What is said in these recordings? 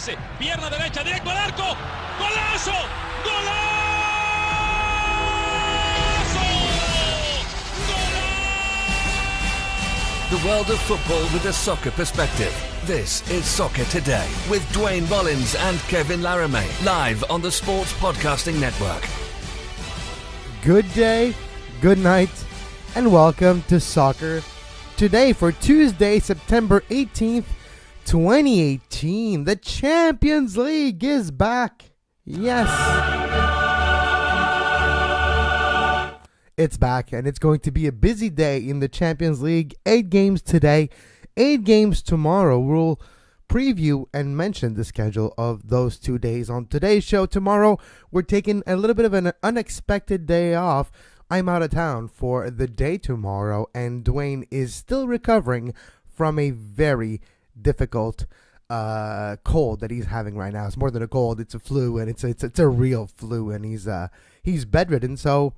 pase, pierna derecha, directo al arco, ¡golazo! ¡Golazo! The world of football with a soccer perspective. This is Soccer Today with Duane, Rollins and Kevin Laramee, live on the Sports Podcasting Network. Good day, good night, and welcome to Soccer Today for Tuesday, September 18th, 2018. The Champions League is back. Yes. It's back, and it's going to be a busy day in the Champions League. 8 games today, 8 games tomorrow. We'll preview and mention the schedule of those 2 days on today's show. Tomorrow, we're taking a little bit of an unexpected day off. I'm out of town for the day tomorrow, and Duane is still recovering from a very difficult cold that he's having right now. It's more than a cold; it's a flu, and it's a real flu, and he's bedridden. So,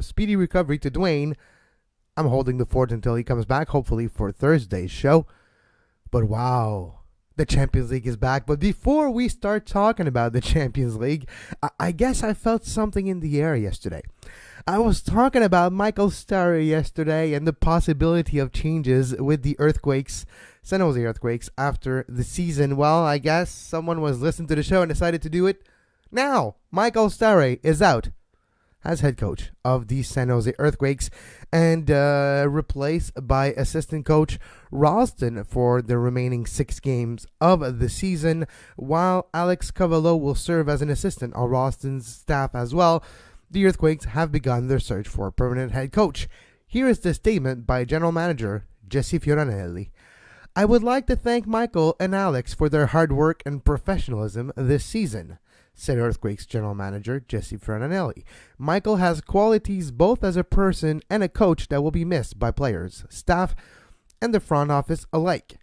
speedy recovery to Duane. I'm holding the fort until he comes back, hopefully for Thursday's show. But wow, the Champions League is back. But before we start talking about the Champions League, I guess I felt something in the air yesterday. I was talking about Michael Stahre yesterday and the possibility of changes with the Earthquakes, San Jose Earthquakes, after the season. Well, I guess someone was listening to the show and decided to do it. Now, Michael Stahre is out as head coach of the San Jose Earthquakes and replaced by assistant coach Ralston for the remaining 6 games of the season, while Alex Cavallo will serve as an assistant on Ralston's staff as well. The Earthquakes have begun their search for a permanent head coach. Here is the statement by General Manager Jesse Fioranelli. I would like to thank Michael and Alex for their hard work and professionalism this season, said Earthquakes General Manager Jesse Fioranelli. Michael has qualities both as a person and a coach that will be missed by players, staff, and the front office alike.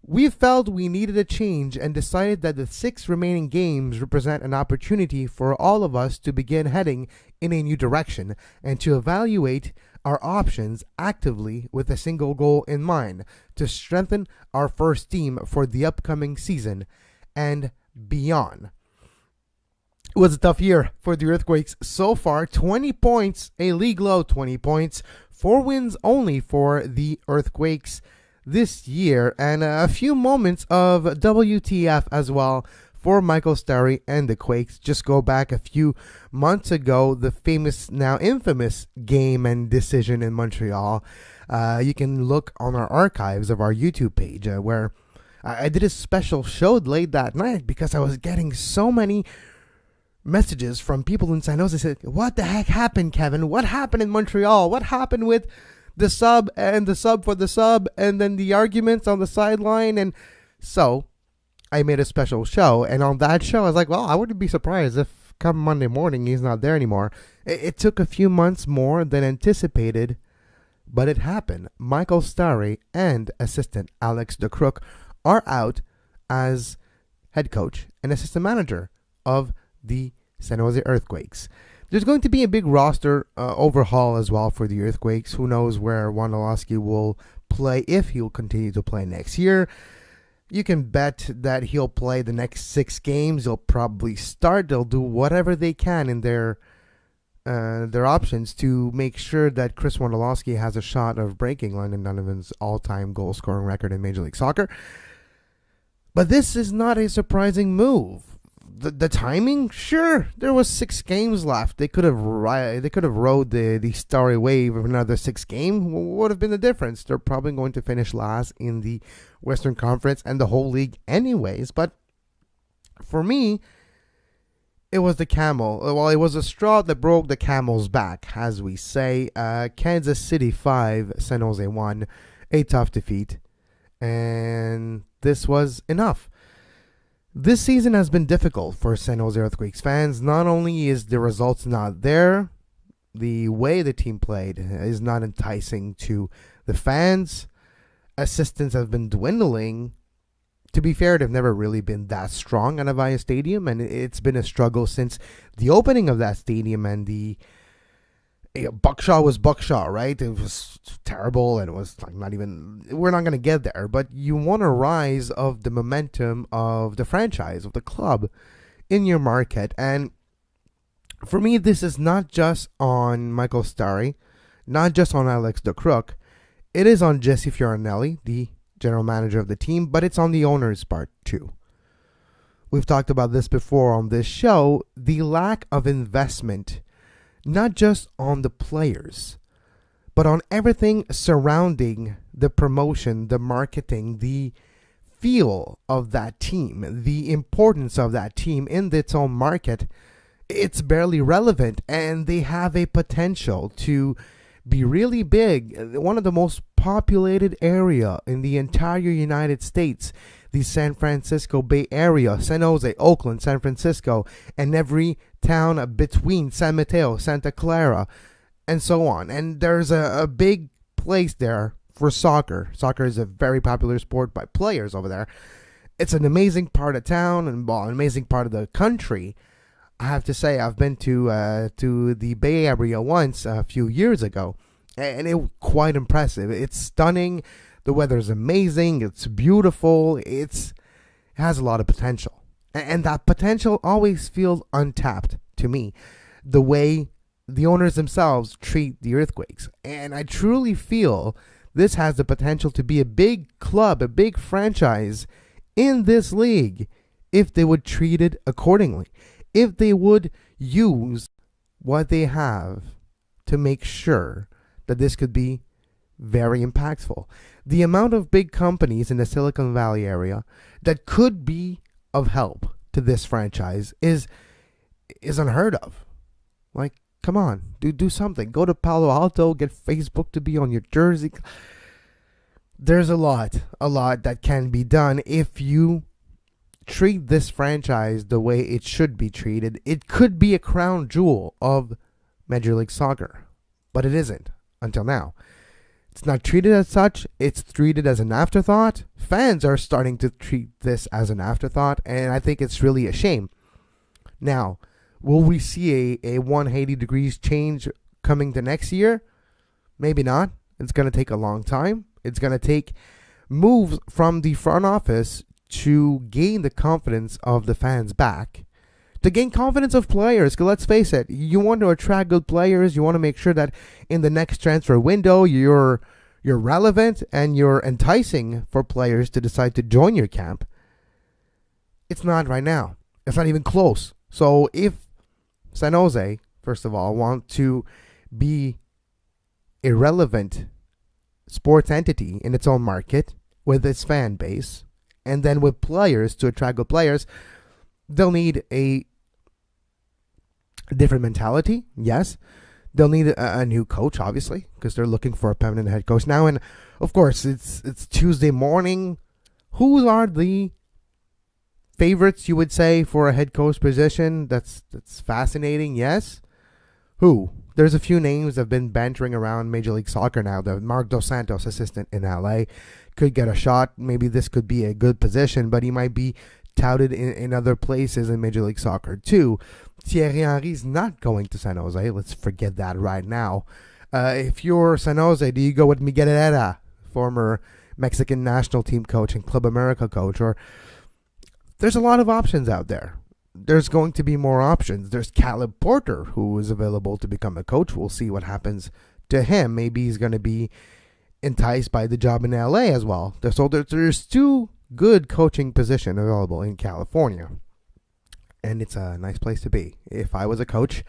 We felt we needed a change and decided that the 6 remaining games represent an opportunity for all of us to begin heading in a new direction and to evaluate our options actively with a single goal in mind, to strengthen our first team for the upcoming season and beyond. It was a tough year for the Earthquakes so far. 20 points, a league low 20 points, 4 wins only for the Earthquakes this year, and a few moments of WTF as well for Michael Stahre and the Quakes. Just go back a few months ago, the famous, now infamous game and decision in Montreal. You can look on our archives of our YouTube page where I did a special show late that night because I was getting so many messages from people in San Jose. Said, what the heck happened, Kevin? What happened in Montreal? What happened with the sub and the sub for the sub, and then the arguments on the sideline? And so I made a special show, and on that show I was like, well, I wouldn't be surprised if come Monday morning he's not there anymore. It took a few months more than anticipated, but it happened. Michael Stahre and assistant Alex De Crook are out as head coach and assistant manager of the San Jose Earthquakes. There's going to be a big roster overhaul as well for the Earthquakes. Who knows where Wondolowski will play, if he'll continue to play next year. You can bet that he'll play the next 6 games. He'll probably start. They'll do whatever they can in their options to make sure that Chris Wondolowski has a shot of breaking Landon Donovan's all-time goal-scoring record in Major League Soccer. But this is not a surprising move. The timing, sure, there was 6 games left. They could have rode the Stahre wave of another 6 games. What would have been the difference? They're probably going to finish last in the Western Conference and the whole league anyways. But for me, it was the camel. Well, it was a straw that broke the camel's back, as we say. Kansas City 5, San Jose 1, a tough defeat. And this was enough. This season has been difficult for San Jose Earthquakes fans. Not only is the results not there, the way the team played is not enticing to the fans. Assistants have been dwindling. To be fair, they've never really been that strong at Avaya Stadium, and it's been a struggle since the opening of that stadium and the Buckshaw was Buckshaw, right? It was terrible, and it was like not even. We're not going to get there, but you want a rise of the momentum of the franchise, of the club in your market. And for me, this is not just on Michael Stahre, not just on Alex de Crook. It is on Jesse Fioranelli, the general manager of the team, but it's on the owner's part too. We've talked about this before on this show, the lack of investment, not just on the players, but on everything surrounding the promotion, the marketing, the feel of that team, the importance of that team in its own market. It's barely relevant, and they have a potential to be really big. One of the most populated area in the entire United States, the San Francisco Bay Area, San Jose, Oakland, San Francisco, and every town between San Mateo, Santa Clara, and so on. And there's a big place there for soccer. Soccer is a very popular sport by players over there. It's an amazing part of town and an amazing part of the country. I have to say, I've been to the Bay Area once a few years ago, and it was quite impressive. It's stunning. The weather's amazing. It's beautiful. It has a lot of potential, and that potential always feels untapped to me. The way the owners themselves treat the Earthquakes, and I truly feel this has the potential to be a big club, a big franchise in this league if they would treat it accordingly. If they would use what they have to make sure that this could be very impactful. The amount of big companies in the Silicon Valley area that could be of help to this franchise is unheard of. Like, come on, do something. Go to Palo Alto, get Facebook to be on your jersey. There's a lot that can be done if you treat this franchise the way it should be treated. It could be a crown jewel of Major League Soccer, but it isn't until now. It's not treated as such. It's treated as an afterthought. Fans are starting to treat this as an afterthought, and I think it's really a shame. Now, will we see a 180 degrees change coming to next year? Maybe not. It's going to take a long time. It's going to take moves from the front office to gain the confidence of the fans back, to gain confidence of players. Because let's face it, you want to attract good players. You want to make sure that in the next transfer window, you're relevant and you're enticing for players to decide to join your camp. It's not right now. It's not even close. So if San Jose, first of all, want to be a relevant sports entity in its own market with its fan base, and then with players to attract good players, they'll need a different mentality. Yes. They'll need a new coach, obviously, because they're looking for a permanent head coach now. And, of course, it's Tuesday morning. Who are the favorites, you would say, for a head coach position? That's fascinating, yes. Who? There's a few names that have been bantering around Major League Soccer now. The Mark Dos Santos assistant in LA could get a shot. Maybe this could be a good position, but he might be touted in other places in Major League Soccer too. Thierry Henry's not going to San Jose. Let's forget that right now. If you're San Jose, do you go with Miguel Herrera, former Mexican national team coach and Club America coach? Or there's a lot of options out there. There's going to be more options. There's Caleb Porter, who is available to become a coach. We'll see what happens to him. Maybe he's going to be enticed by the job in LA as well. So there's two good coaching positions available in California. And it's a nice place to be. If I was a coach,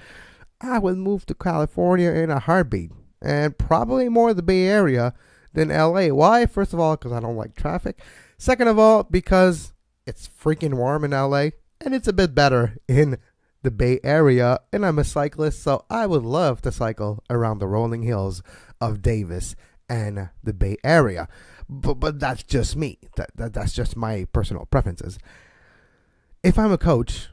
I would move to California in a heartbeat. And probably more the Bay Area than LA. Why? First of all, because I don't like traffic. Second of all, because it's freaking warm in LA. And it's a bit better in the Bay Area. And I'm a cyclist, so I would love to cycle around the rolling hills of Davis and the Bay Area. But that's just me. That's just my personal preferences. If I'm a coach,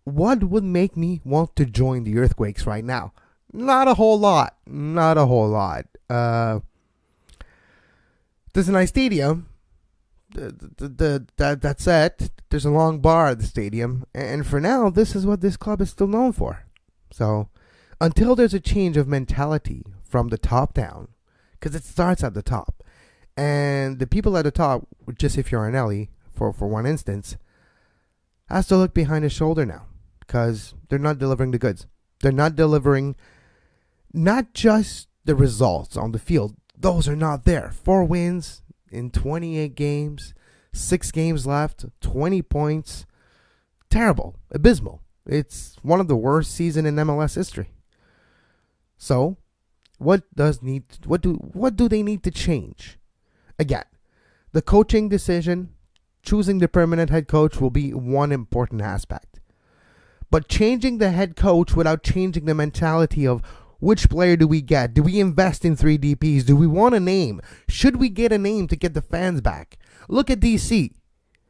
what would make me want to join the Earthquakes right now? Not a whole lot. Not a whole lot. There's a nice stadium. That's it. There's a long bar at the stadium. And for now, this is what this club is still known for. So until there's a change of mentality from the top down, because it starts at the top. And the people at the top, just if you're an Ellie, for one instance, has to look behind his shoulder now, because they're not delivering the goods. They're not delivering not just the results on the field. Those are not there. 4 wins in 28 games, 6 games left, 20 points. Terrible, abysmal. It's one of the worst seasons in MLS history. So, what do they need to change? Again, the coaching decision, choosing the permanent head coach will be one important aspect. But changing the head coach without changing the mentality of which player do we get? Do we invest in 3 DPs? Do we want a name? Should we get a name to get the fans back? Look at DC.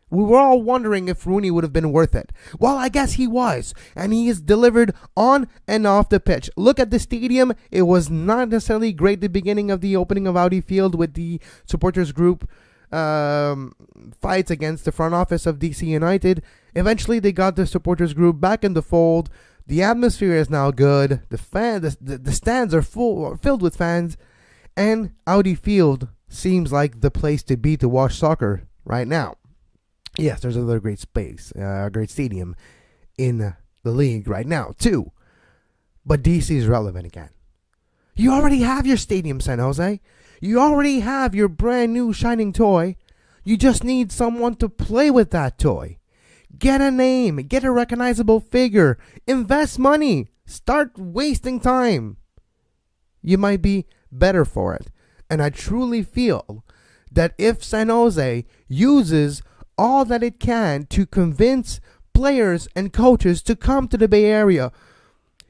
We were all wondering if Rooney would have been worth it. Well, I guess he was, and he is delivered on and off the pitch. Look at the stadium. It was not necessarily great at the beginning of the opening of Audi Field with the supporters group fights against the front office of DC United. Eventually, they got the supporters group back in the fold. The atmosphere is now good. The stands are filled with fans, and Audi Field seems like the place to be to watch soccer right now. Yes, there's another great space, great stadium in the league right now, too. But DC is relevant again. You already have your stadium, San Jose. You already have your brand new shining toy. You just need someone to play with that toy. Get a name, get a recognizable figure, invest money, start wasting time. You might be better for it. And I truly feel that if San Jose uses all that it can to convince players and coaches to come to the Bay Area,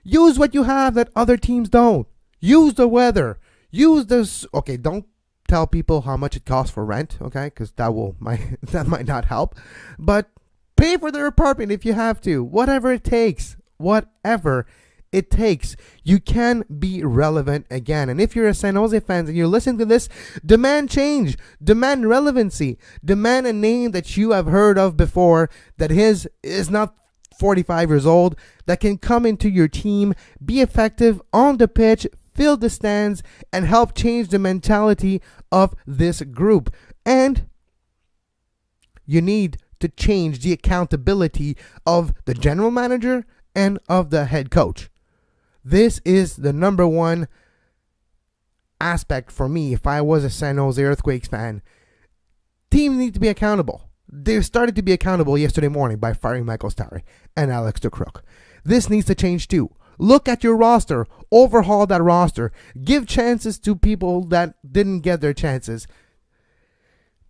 use what you have that other teams don't. Use the weather. Use this. Okay, don't tell people how much it costs for rent, okay? Because that might not help. But pay for their apartment if you have to. Whatever it takes. Whatever it takes. You can be relevant again. And if you're a San Jose fan and you're listening to this, demand change. Demand relevancy. Demand a name that you have heard of before that is not 45 years old, that can come into your team, be effective on the pitch, fill the stands, and help change the mentality of this group. And you need to change the accountability of the general manager and of the head coach. This is the number one aspect for me if I was a San Jose Earthquakes fan. Teams need to be accountable. They started to be accountable yesterday morning by firing Michael Stahre and Alex DeCrook. This needs to change too. Look at your roster. Overhaul that roster. Give chances to people that didn't get their chances.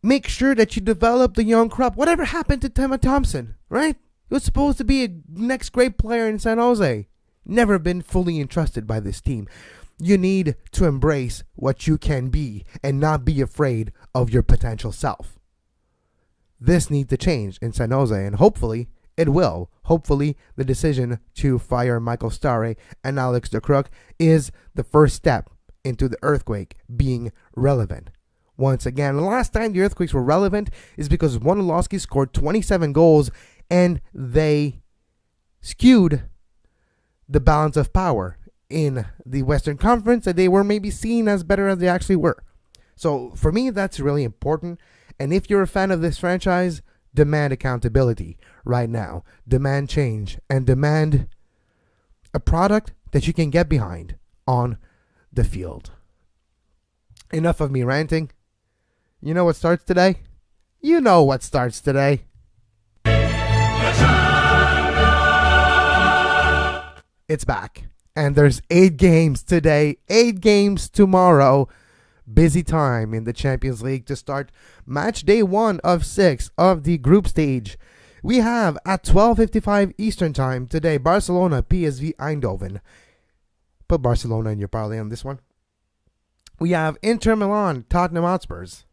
Make sure that you develop the young crop. Whatever happened to Tema Thompson, right? He was supposed to be a next great player in San Jose. Never been fully entrusted by this team. You need to embrace what you can be and not be afraid of your potential self. This needs to change in San Jose, and hopefully it will. Hopefully the decision to fire Michael Stahre and Alex DeCrook is the first step into the Earthquake being relevant. Once again, the last time the Earthquakes were relevant is because Wondolowski scored 27 goals and they skewed the balance of power in the Western Conference, and they were maybe seen as better as they actually were. So for me, that's really important. And if you're a fan of this franchise, demand accountability right now. Demand change and demand a product that you can get behind on the field. Enough of me ranting. You know what starts today? You know what starts today. It's back. And there's 8 games today, 8 games tomorrow. Busy time in the Champions League to start match day 1 of 6 of the group stage. We have at 12:55 Eastern time today, Barcelona, PSV Eindhoven. Put Barcelona in your parlay on this one. We have Inter Milan, Tottenham Hotspurs.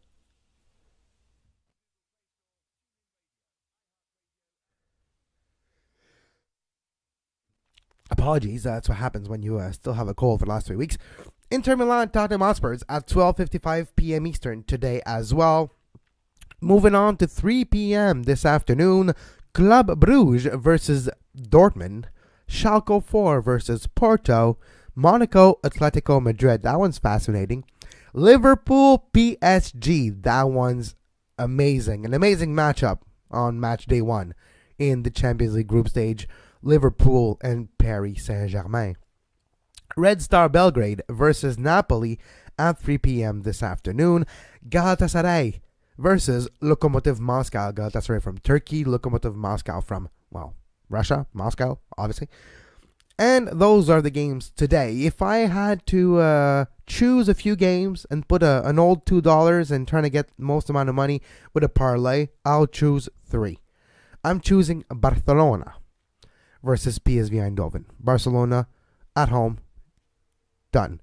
Apologies, that's what happens when you still have a cold for the last 3 weeks. Inter Milan, Tottenham Hotspurs at 12:55 p.m. Eastern today as well. Moving on to 3 p.m. this afternoon, Club Brugge versus Dortmund. Schalke 04 versus Porto. Monaco, Atletico Madrid. That one's fascinating. Liverpool, PSG. That one's amazing. An amazing matchup on match day 1 in the Champions League group stage. Liverpool and Paris Saint-Germain. Red Star Belgrade versus Napoli at 3 p.m. this afternoon. Galatasaray versus Lokomotiv Moscow. Galatasaray from Turkey, Lokomotiv Moscow from, well, Russia, Moscow, obviously. And those are the games today. If I had to choose a few games and put an old $2 and trying to get most amount of money with a parlay, I'll choose 3. I'm choosing Barcelona versus PSV Eindhoven. Barcelona at home, done.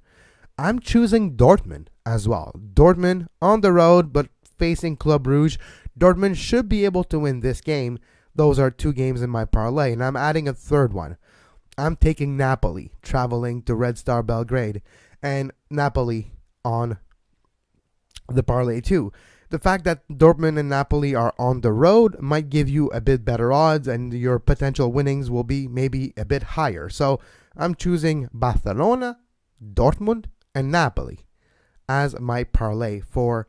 I'm choosing Dortmund as well. Dortmund on the road, but facing Club Brugge. Dortmund should be able to win this game. Those are 2 games in my parlay, and I'm adding a third one. I'm taking Napoli, traveling to Red Star Belgrade, and Napoli on the parlay too. The fact that Dortmund and Napoli are on the road might give you a bit better odds, and your potential winnings will be maybe a bit higher. So I'm choosing Barcelona, Dortmund, and Napoli as my parlay for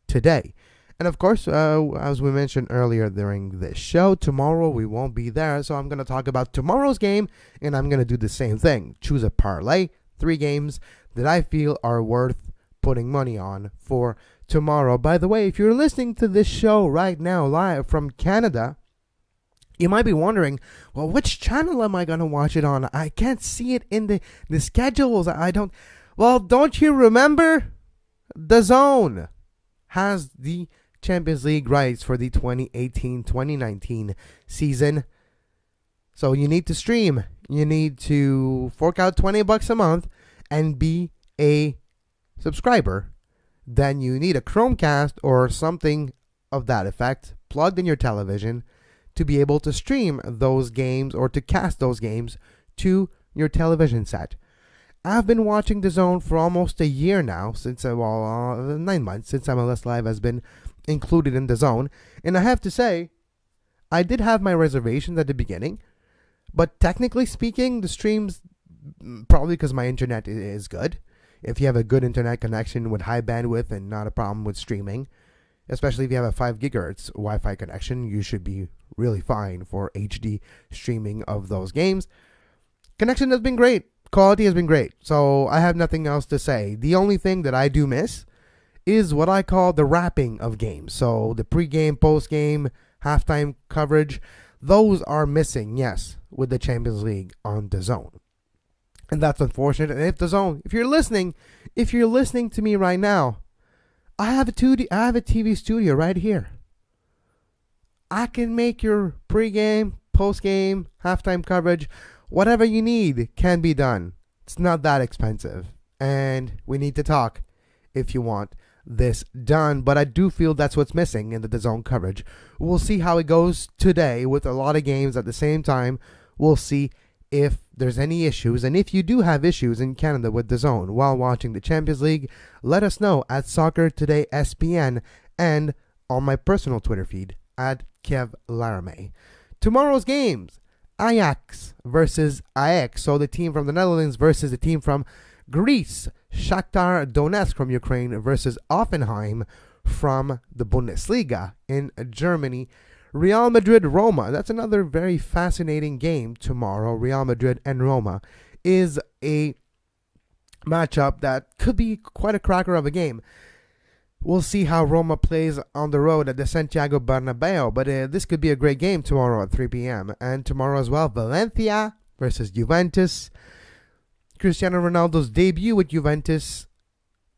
today. And of course, as we mentioned earlier during this show, tomorrow we won't be there. So I'm going to talk about tomorrow's game, and I'm going to do the same thing. Choose a parlay, 3 games that I feel are worth putting money on for tomorrow. By the way, if you're listening to this show right now live from Canada, you might be wondering, well, which channel am I going to watch it on? I can't see it in the schedules. Well, don't you remember? DAZN has the Champions League rights for the 2018-2019 season. So you need to stream. You need to fork out $20 a month and be a subscriber. Then you need a Chromecast or something of that effect plugged in your television to be able to stream those games or to cast those games to your television set. I've been watching DAZN for almost a year now, since 9 months since MLS Live has been included in DAZN, and I have to say, I did have my reservations at the beginning, but technically speaking, the streams, probably because my internet is good. If you have a good internet connection with high bandwidth and not a problem with streaming, especially if you have a 5 gigahertz Wi-Fi connection, you should be really fine for HD streaming of those games. Connection has been great. Quality has been great. So I have nothing else to say. The only thing that I do miss is what I call the wrapping of games. So the pre-game, post-game, halftime coverage, those are missing, yes, with the Champions League on DAZN. And that's unfortunate. And if DAZN, if you're listening to me right now, I have a TV studio right here. I can make your pre-game, post-game, halftime coverage, whatever you need can be done. It's not that expensive. And we need to talk if you want this done. But I do feel that's what's missing in the DAZN coverage. We'll see how it goes today with a lot of games at the same time. We'll see if there's any issues. And if you do have issues in Canada with DAZN while watching the Champions League, let us know at Soccer Today SPN and on my personal Twitter feed at Kev Laramee. Tomorrow's games: Ajax versus Ajax, so the team from the Netherlands versus the team from Greece. Shakhtar Donetsk from Ukraine versus Offenheim from the Bundesliga in Germany. Real Madrid-Roma, that's another very fascinating game tomorrow. Real Madrid and Roma is a matchup that could be quite a cracker of a game. We'll see how Roma plays on the road at the Santiago Bernabeu, but this could be a great game tomorrow at 3 p.m. And tomorrow as well, Valencia versus Juventus. Cristiano Ronaldo's debut with Juventus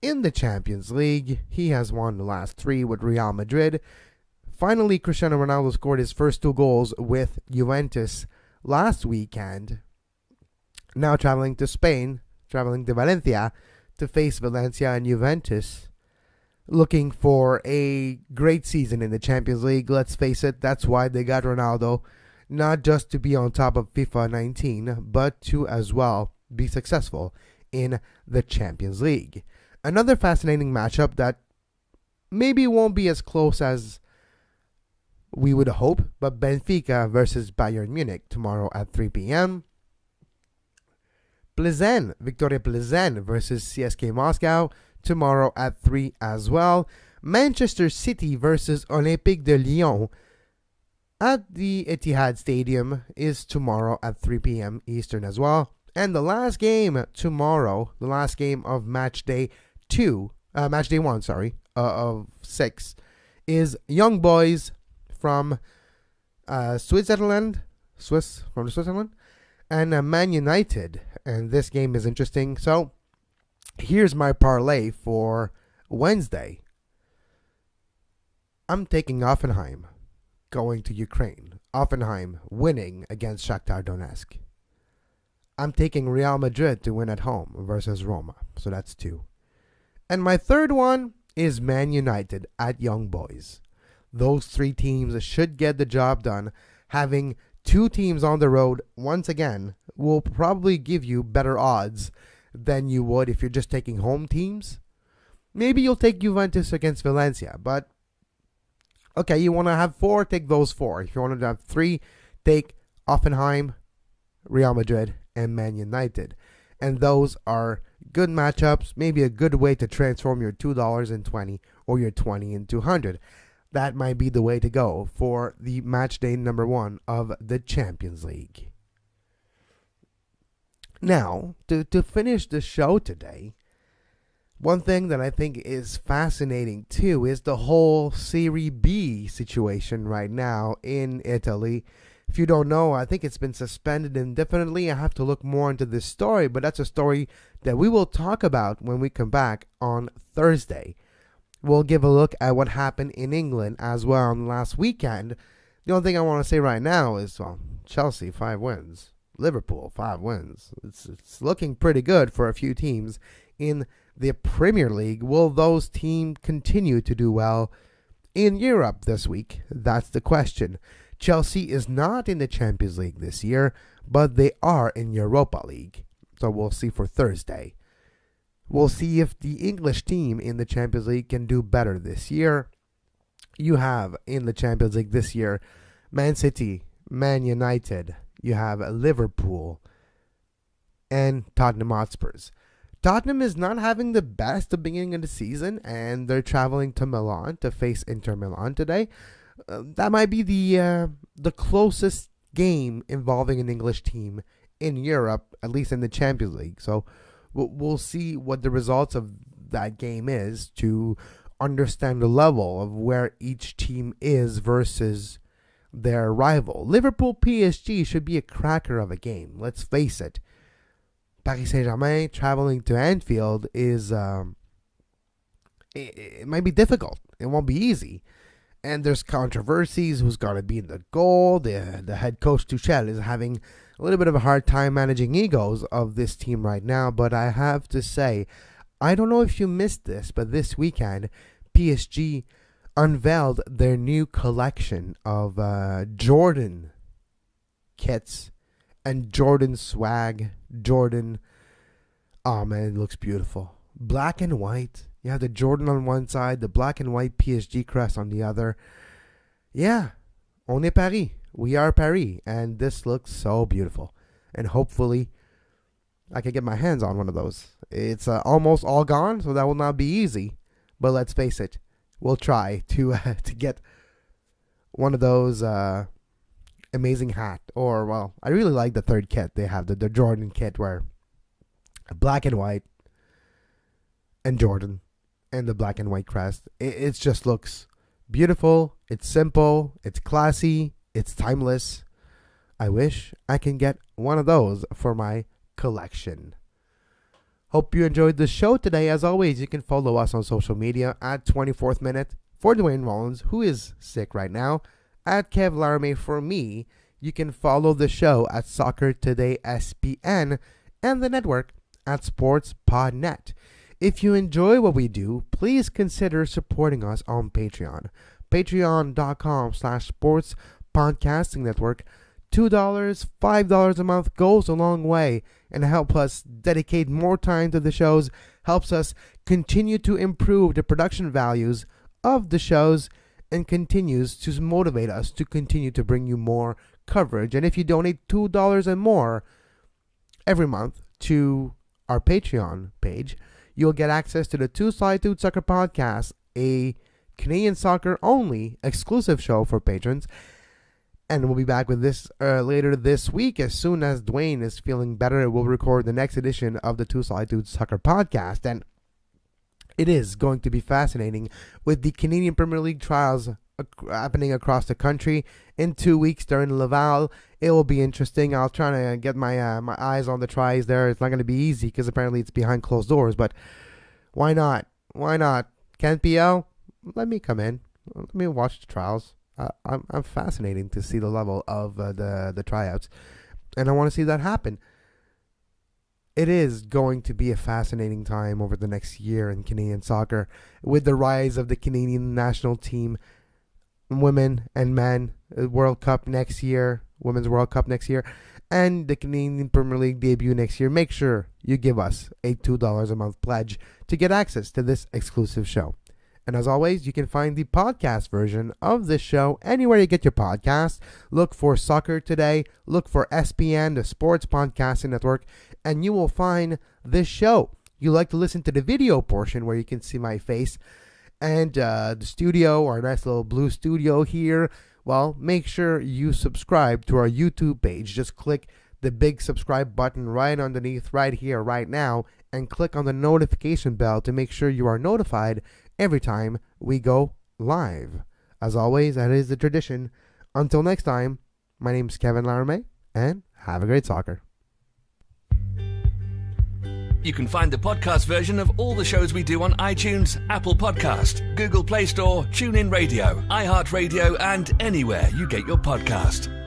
in the Champions League. He has won the last 3 with Real Madrid. Finally, Cristiano Ronaldo scored his first 2 goals with Juventus last weekend. Now traveling to Spain, traveling to Valencia to face Valencia and Juventus. Looking for a great season in the Champions League. Let's face it, that's why they got Ronaldo. Not just to be on top of FIFA 19, but to as well be successful in the Champions League. Another fascinating matchup that maybe won't be as close as we would hope, but Benfica versus Bayern Munich tomorrow at 3 p.m. Plzen, Victoria Plzen versus CSK Moscow tomorrow at 3 as well. Manchester City versus Olympique de Lyon at the Etihad Stadium is tomorrow at 3 p.m. Eastern as well. And the last game tomorrow, the last game of match day 1, of 6, is Young Boys from Switzerland, and Man United. And this game is interesting. So here's my parlay for Wednesday. I'm taking Hoffenheim going to Ukraine. Hoffenheim winning against Shakhtar Donetsk. I'm taking Real Madrid to win at home versus Roma. So that's 2. And my third one is Man United at Young Boys. Those 3 teams should get the job done. Having 2 teams on the road, once again, will probably give you better odds than you would if you're just taking home teams. Maybe you'll take Juventus against Valencia, but okay, you want to have 4, take those 4. If you want to have 3, take Hoffenheim, Real Madrid, and Man United. And those are good matchups, maybe a good way to transform your $2.20 or your 20 into 100. That might be the way to go for the match day number 1 of the Champions League. Now, to finish the show today, one thing that I think is fascinating too is the whole Serie B situation right now in Italy. If you don't know, I think it's been suspended indefinitely. I have to look more into this story, but that's a story that we will talk about when we come back on Thursday. We'll give a look at what happened in England as well on last weekend. The only thing I want to say right now is, Chelsea, 5 wins. Liverpool, 5 wins. It's looking pretty good for a few teams in the Premier League. Will those teams continue to do well in Europe this week? That's the question. Chelsea is not in the Champions League this year, but they are in Europa League. So we'll see for Thursday. We'll see if the English team in the Champions League can do better this year. You have in the Champions League this year Man City, Man United, you have Liverpool, and Tottenham Hotspurs. Tottenham is not having the best the beginning of the season, and they're traveling to Milan to face Inter Milan today. That might be the closest game involving an English team in Europe, at least in the Champions League. So we'll see what the results of that game is to understand the level of where each team is versus their rival. Liverpool PSG should be a cracker of a game. Let's face it. Paris Saint-Germain traveling to Anfield is it might be difficult. It won't be easy. And there's controversies. Who's going to be in the goal? The head coach Tuchel is having a little bit of a hard time managing egos of this team right now. But I have to say, I don't know if you missed this, but this weekend, PSG unveiled their new collection of Jordan kits and Jordan swag. Jordan, oh man, it looks beautiful. Black and white. You have the Jordan on one side, the black and white PSG crest on the other. Yeah, on est Paris. We are Paris. And this looks so beautiful. And hopefully, I can get my hands on one of those. It's almost all gone, so that will not be easy. But let's face it, we'll try to get one of those amazing hat. Or, well, I really like the third kit. They have the Jordan kit where black and white and Jordan and the black and white crest. It just looks beautiful. It's simple. It's classy. It's timeless. I wish I can get one of those for my collection. Hope you enjoyed the show today. As always, you can follow us on social media at 24th Minute for Duane Rollins, who is sick right now, at Kev Laramee for me. You can follow the show at Soccer Today SPN and the network at SportsPodNet. If you enjoy what we do, please consider supporting us on Patreon. Patreon.com/sportspodcastingnetwork. $2, $5 a month goes a long way and help us dedicate more time to the shows, helps us continue to improve the production values of the shows, and continues to motivate us to continue to bring you more coverage. And if you donate $2 and more, every month to our Patreon page, you'll get access to the Two Side Dude Soccer Podcast, a Canadian soccer only exclusive show for patrons. And we'll be back with this later this week. As soon as Duane is feeling better, we'll record the next edition of the Two Side Dude Soccer Podcast. And it is going to be fascinating with the Canadian Premier League trials happening across the country in 2 weeks during Laval. It will be interesting. I'll try to get my my eyes on the tries there. It's not going to be easy because apparently it's behind closed doors. But why not? Why not? Kent PL, let me come in. Let me watch the trials. I'm fascinating to see the level of the tryouts, and I want to see that happen. It is going to be a fascinating time over the next year in Canadian soccer with the rise of the Canadian national team, women and men, World Cup next year, Women's World Cup next year, and the Canadian Premier League debut next year. Make sure you give us a $2 a month pledge to get access to this exclusive show. And as always, you can find the podcast version of this show anywhere you get your podcasts. Look for Soccer Today, look for SPN, the Sports Podcasting Network, and you will find this show. You like to listen to the video portion where you can see my face and the studio, our nice little blue studio here. Well, make sure you subscribe to our YouTube page. Just click the big subscribe button right underneath, right here, right now, and click on the notification bell to make sure you are notified every time we go live. As always, that is the tradition. Until next time, my name is Kevin Laramee, and have a great soccer. You can find the podcast version of all the shows we do on iTunes, Apple Podcast, Google Play Store, TuneIn Radio, iHeartRadio, and anywhere you get your podcast.